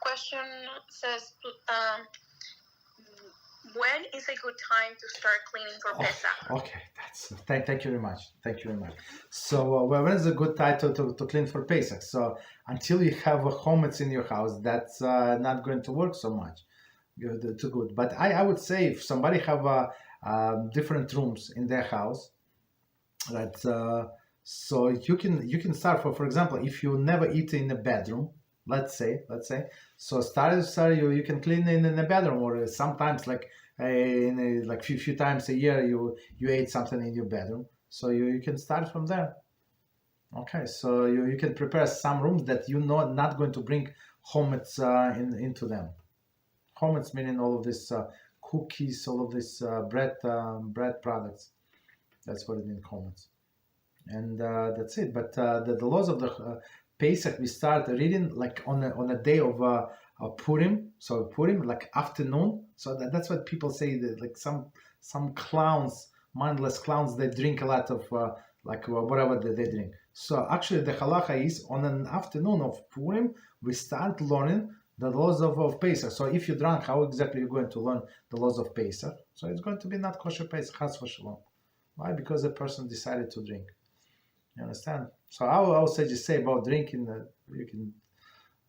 question says, when is a good time to start cleaning for Pesach? Okay, thank you very much. Thank you very much. So, when is a good time to clean for Pesach? So, until you have a chometz in your house, that's not going to work so much. Too good. But I would say if somebody have different rooms in their house, right? So you can start for example, if you never eat in a bedroom, let's say, so start you can clean in a bedroom, or sometimes like like few times a year you ate something in your bedroom, so you can start from there. Okay, so you can prepare some rooms that you know not going to bring chametz into them. Chametz meaning all of this cookies, all of this bread products. That's what it means, chametz. And that's it. But the laws of the Pesach we start reading like on a day of Purim. So Purim, like afternoon. So that's what people say. That like some clowns, mindless clowns, they drink a lot of like whatever they drink. So actually, the halacha is on an afternoon of Purim we start learning the laws of Pesach. So if you drank, how exactly you're going to learn the laws of Pesach? So it's going to be not kosher Pesach, chas v'shalom. Why? Because the person decided to drink. You understand? So I will just say about drinking. You can.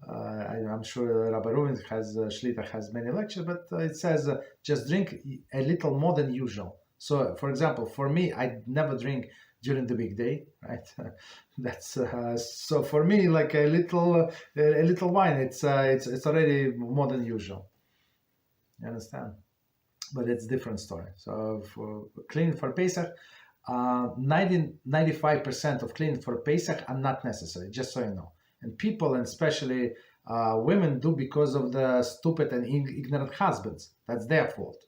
I'm sure Rabbi Reuven has Shlita has many lectures, but it says just drink a little more than usual. So, for example, for me, I never drink during the weekday, right? That's so for me like a little wine. It's already more than usual. You understand? But it's different story. So for cleaning for Pesach. 95% of cleaning for Pesach are not necessary, just so you know. And people, and especially women, do because of the stupid and ignorant husbands. That's their fault.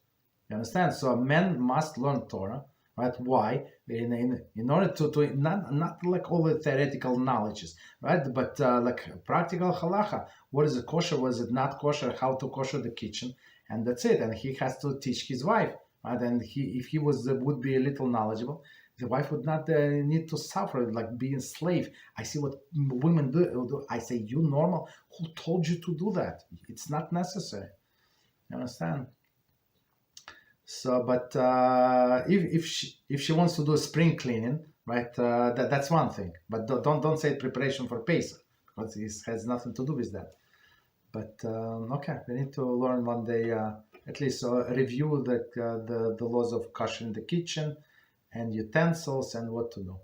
You understand? So men must learn Torah, right? Why? In order to not like all the theoretical knowledges, right? But like practical halacha. What is it kosher? What is it not kosher? How to kosher the kitchen, and that's it. And he has to teach his wife. Right? And if he would be a little knowledgeable, the wife would not need to suffer like being slave. I see what women do. I say, you normal? Who told you to do that? It's not necessary. You understand? So, but if she wants to do spring cleaning, right? That's one thing. But don't say preparation for Pesach, because it has nothing to do with that. But okay, we need to learn one day. At least review the laws of kosher in the kitchen and utensils and what to do.